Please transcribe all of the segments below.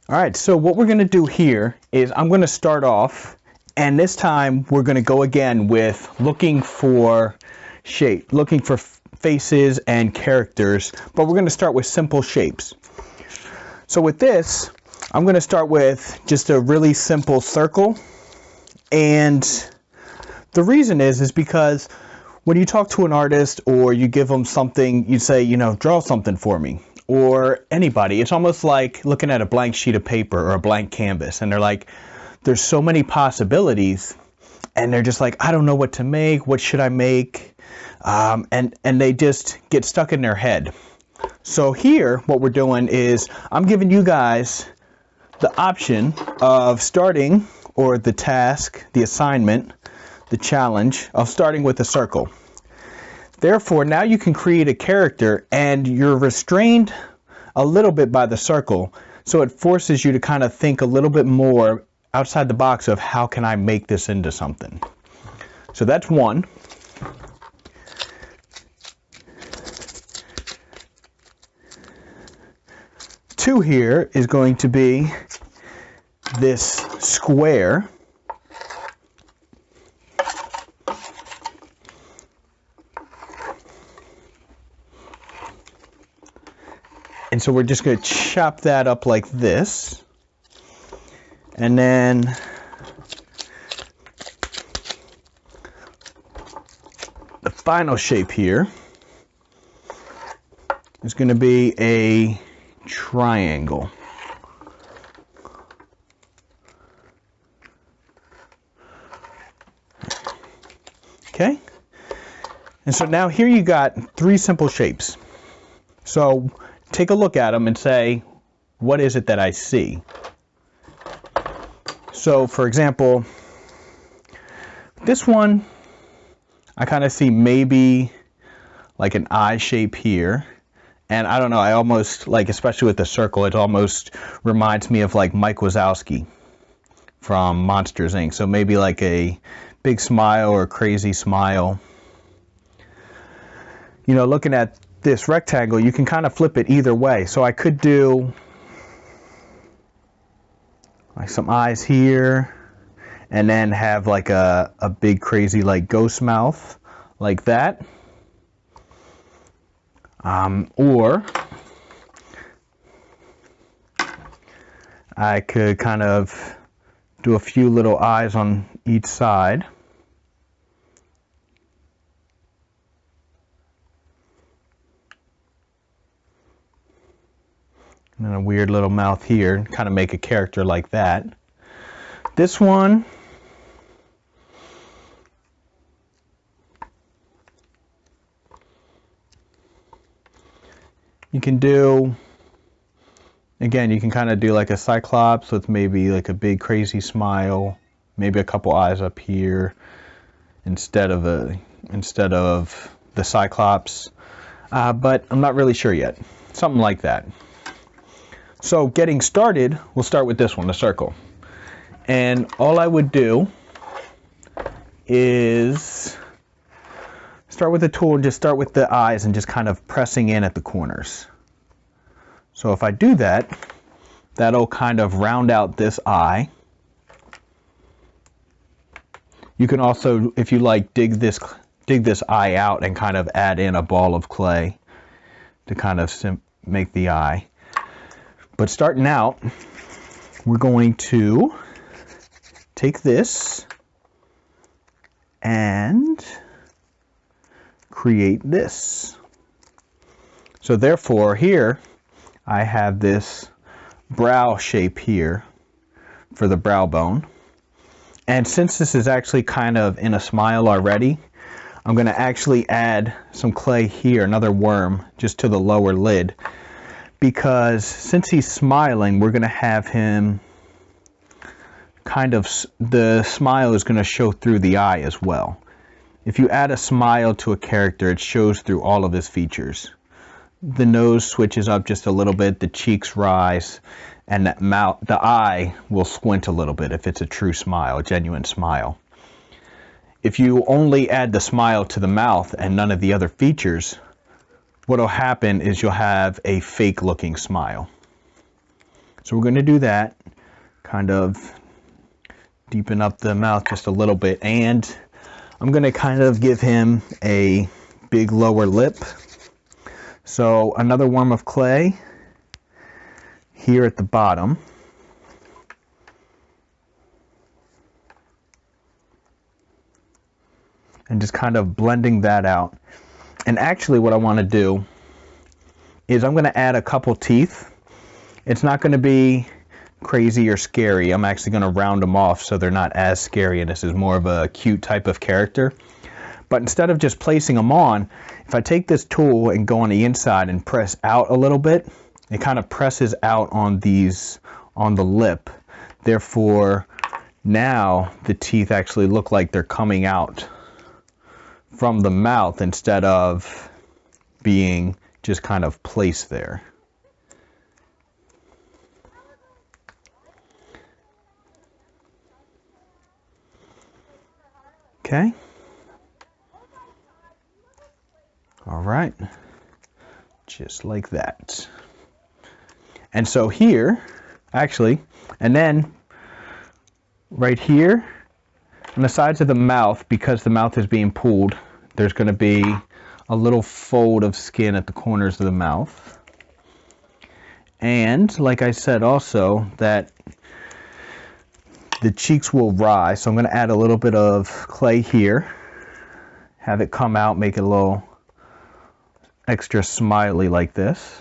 All right, so what we're going to do here is I'm going to start off, and this time we're going to go again with looking for shape, looking for faces and characters, but we're going to start with simple shapes. So with this, I'm going to start with just a really simple circle, and the reason is because when you talk to an artist or you give them something, you say, you know, draw something for me. Or anybody, it's almost like looking at a blank sheet of paper or a blank canvas, and they're like, there's so many possibilities, and they're just like, I don't know what to make, what should I make, and they just get stuck in their head. So here, what we're doing is I'm giving you guys the option of starting, or the task, the assignment, the challenge of starting with a circle. Therefore, now you can create a character, and you're restrained a little bit by the circle, so it forces you to kind of think a little bit more outside the box of how can I make this into something. So that's one. Two here is going to be this square. And so we're just going to chop that up like this. And then the final shape here is going to be a triangle. Okay? And so now here you got three simple shapes. So take a look at them and say, what is it that I see? So for example, this one, I kind of see maybe like an eye shape here. And I don't know, I almost, like, especially with the circle, it almost reminds me of like Mike Wazowski from Monsters, Inc. So maybe like a big smile or a crazy smile. You know, looking at this rectangle, you can kind of flip it either way. So I could do like some eyes here, and then have like a big crazy like ghost mouth like that. Or I could kind of do a few little eyes on each side. And then a weird little mouth here, kind of make a character like that. This one, you can do, again, you can kind of do like a cyclops with maybe like a big crazy smile, maybe a couple eyes up here instead of the cyclops, but I'm not really sure yet. Something like that. So getting started, we'll start with this one, the circle. And all I would do is start with the tool and just start with the eyes and just kind of pressing in at the corners. So if I do that, that'll kind of round out this eye. You can also, if you like, dig this eye out and kind of add in a ball of clay to kind of make the eye. But starting out, we're going to take this and create this. So therefore here I have this brow shape here for the brow bone. And since this is actually kind of in a smile already, I'm going to actually add some clay here, another worm, just to the lower lid. Because since he's smiling, we're going to have him kind of, the smile is going to show through the eye as well. If you add a smile to a character, it shows through all of his features. The nose switches up just a little bit, the cheeks rise, and that mouth, the eye will squint a little bit if it's a true smile, a genuine smile. If you only add the smile to the mouth and none of the other features, what will happen is you'll have a fake looking smile. So we're going to do that, kind of deepen up the mouth just a little bit, and I'm going to kind of give him a big lower lip. So another worm of clay here at the bottom. And just kind of blending that out. And actually what I want to do is I'm going to add a couple teeth. It's not going to be crazy or scary. I'm actually going to round them off so they're not as scary, and this is more of a cute type of character. But instead of just placing them on, if I take this tool and go on the inside and press out a little bit, it kind of presses out on these, on the lip. Therefore, now the teeth actually look like they're coming out from the mouth instead of being just kind of placed there. Okay. All right. Just like that. And so here, actually, and then right here on the sides of the mouth, because the mouth is being pulled, there's going to be a little fold of skin at the corners of the mouth. And like I said also, that the cheeks will rise, so I'm going to add a little bit of clay here, have it come out, make it a little extra smiley like this.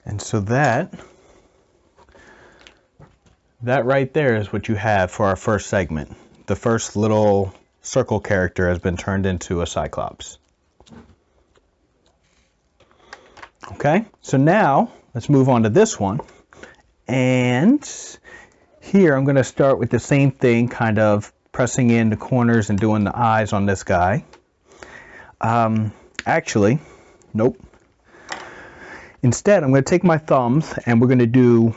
And so that right there is what you have for our first segment. The first little circle character has been turned into a Cyclops. Okay, so now let's move on to this one. And here I'm going to start with the same thing, kind of pressing in the corners and doing the eyes on this guy. Actually, nope. Instead, I'm going to take my thumbs and we're going to do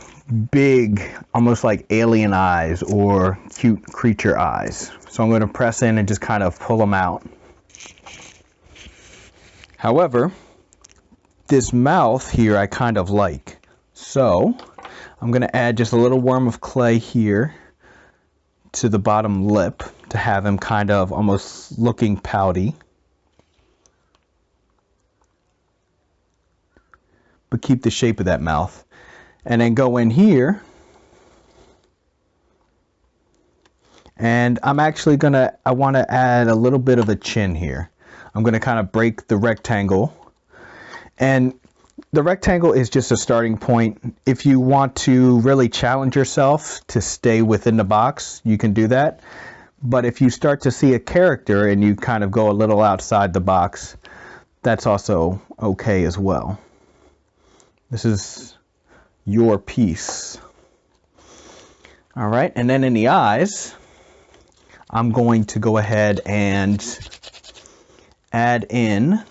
big, almost like alien eyes or cute creature eyes. So I'm going to press in and just kind of pull them out. However, this mouth here I kind of like. So I'm going to add just a little worm of clay here to the bottom lip to have him kind of almost looking pouty. But keep the shape of that mouth. And then go in here. And I'm actually I want to add a little bit of a chin here. I'm going to kind of break the rectangle. And the rectangle is just a starting point. If you want to really challenge yourself to stay within the box, you can do that. But if you start to see a character and you kind of go a little outside the box, that's also okay as well. This is your piece. All right, and then in the eyes, I'm going to go ahead and add in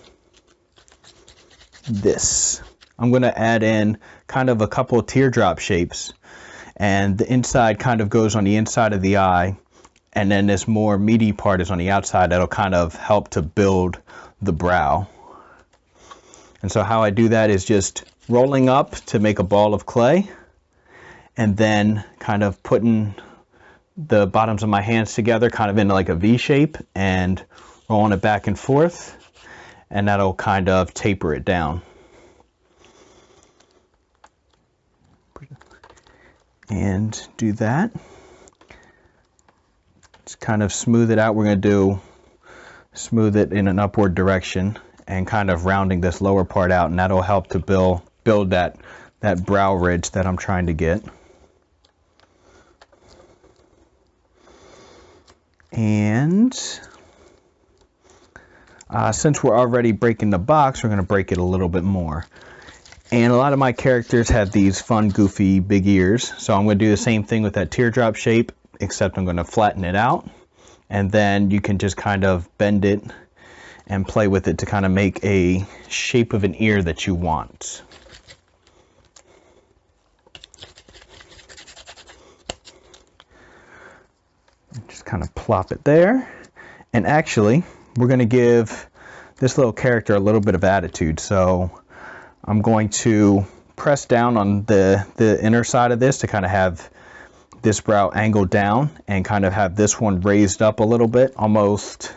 this. I'm going to add in kind of a couple of teardrop shapes, and the inside kind of goes on the inside of the eye, and then this more meaty part is on the outside. That'll kind of help to build the brow. And so how I do that is just rolling up to make a ball of clay, and then kind of putting the bottoms of my hands together kind of into like a V shape and rolling it back and forth, and that'll kind of taper it down. And do that. Just kind of smooth it out. We're going to smooth it in an upward direction and kind of rounding this lower part out, and that'll help to build that brow ridge that I'm trying to get. And since we're already breaking the box, we're going to break it a little bit more. And a lot of my characters have these fun, goofy, big ears. So I'm going to do the same thing with that teardrop shape, except I'm going to flatten it out. And then you can just kind of bend it and play with it to kind of make a shape of an ear that you want. Just kind of plop it there. And actually, we're going to give this little character a little bit of attitude. So I'm going to press down on the inner side of this to kind of have this brow angled down and kind of have this one raised up a little bit, almost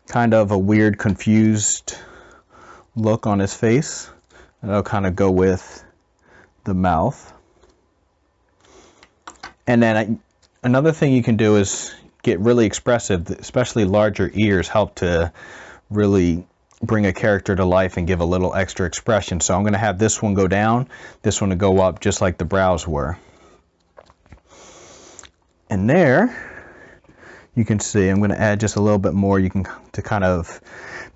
kind of a weird, confused look on his face. And that'll kind of go with the mouth. And then another thing you can do is get really expressive, especially larger ears help to really bring a character to life and give a little extra expression. So I'm going to have this one go down, this one to go up, just like the brows were. And there, you can see, I'm going to add just a little bit more to kind of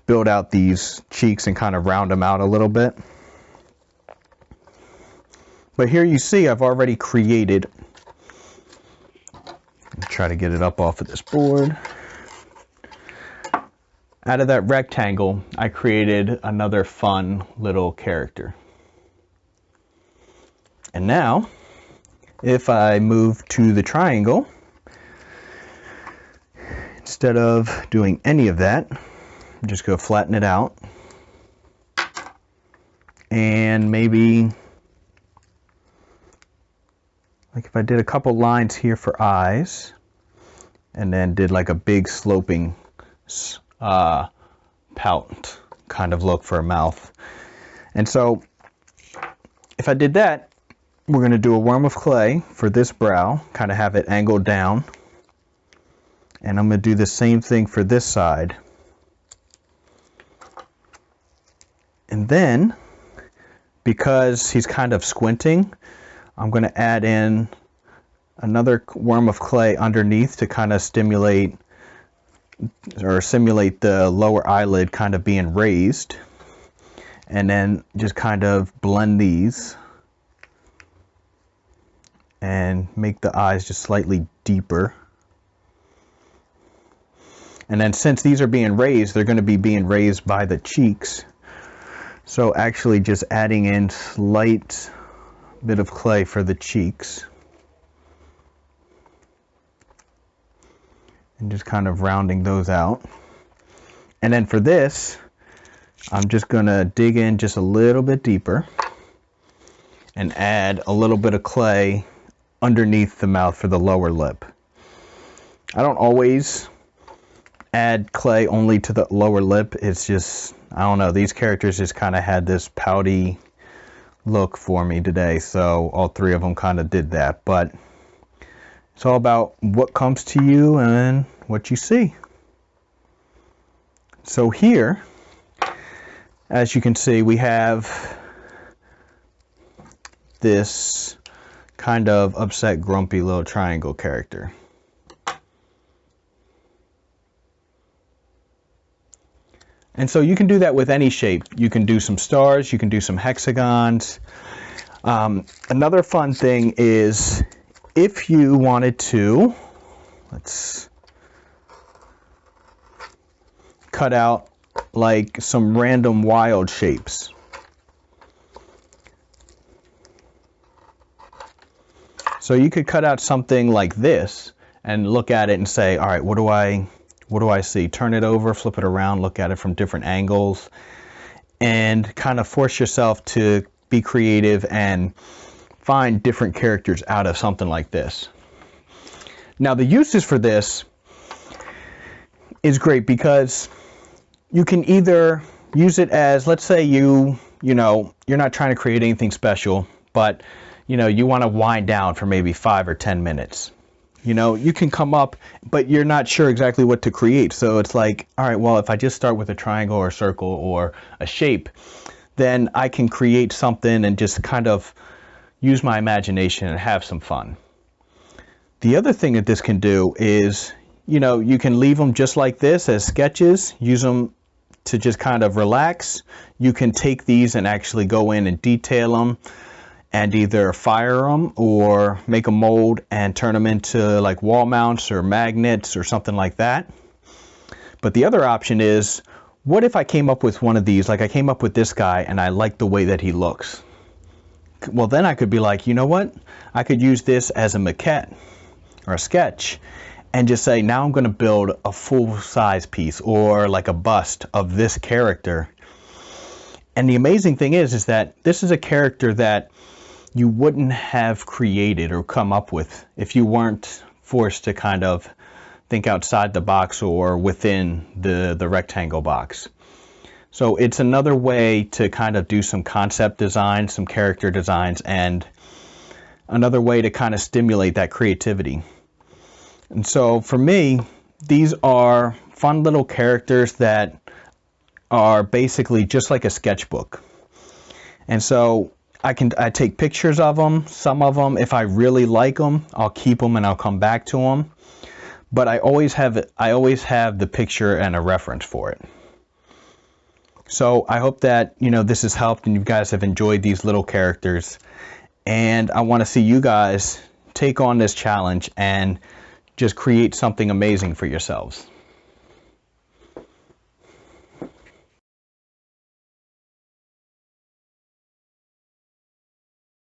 build out these cheeks and kind of round them out a little bit. But here you see I've already created, try to get it up off of this board. Out of that rectangle, I created another fun little character. And now, if I move to the triangle, instead of doing any of that, I'm just going to flatten it out. And maybe, like if I did a couple lines here for eyes, and then did like a big sloping pout kind of look for a mouth. And so if I did that, we're going to do a worm of clay for this brow, kind of have it angled down. And I'm going to do the same thing for this side. And then, because he's kind of squinting, I'm going to add in another worm of clay underneath to kind of stimulate or simulate the lower eyelid kind of being raised, and then just kind of blend these and make the eyes just slightly deeper. And then since these are being raised, they're going to be being raised by the cheeks, so actually just adding in slight bit of clay for the cheeks. And just kind of rounding those out. And then for this, I'm just going to dig in just a little bit deeper and add a little bit of clay underneath the mouth for the lower lip. I don't always add clay only to the lower lip. It's just, I don't know, these characters just kind of had this pouty look for me today, so all three of them kind of did that. But it's all about what comes to you and what you see. So here, as you can see, we have this kind of upset, grumpy little triangle character. And so you can do that with any shape. You can do some stars, you can do some hexagons. Another fun thing is, if you wanted to, let's cut out like some random wild shapes. So you could cut out something like this and look at it and say, all right, what do I see? Turn it over, flip it around, look at it from different angles, and kind of force yourself to be creative and find different characters out of something like this. Now the uses for this is great because you can either use it as, let's say you know, you're not trying to create anything special, but you want to wind down for maybe 5 or 10 minutes. You can come up, but you're not sure exactly what to create. So it's like, all right, well, if I just start with a triangle or a circle or a shape, then I can create something and just kind of use my imagination and have some fun. The other thing that this can do is, you can leave them just like this as sketches, use them to just kind of relax, you can take these and actually go in and detail them and either fire them or make a mold and turn them into like wall mounts or magnets or something like that. But the other option is, what if I came up with one of these, like I came up with this guy and I like the way that he looks? Well, then I could be like, you know what? I could use this as a maquette or a sketch and just say, now I'm going to build a full-size piece or like a bust of this character. And the amazing thing is that this is a character that you wouldn't have created or come up with if you weren't forced to kind of think outside the box or within the rectangle box. So it's another way to kind of do some concept design, some character designs, and another way to kind of stimulate that creativity. And so for me, these are fun little characters that are basically just like a sketchbook. And so I take pictures of them. Some of them, if I really like them, I'll keep them and I'll come back to them. But I always have the picture and a reference for it. So I hope that, you know, this has helped and you guys have enjoyed these little characters. And I want to see you guys take on this challenge and just create something amazing for yourselves.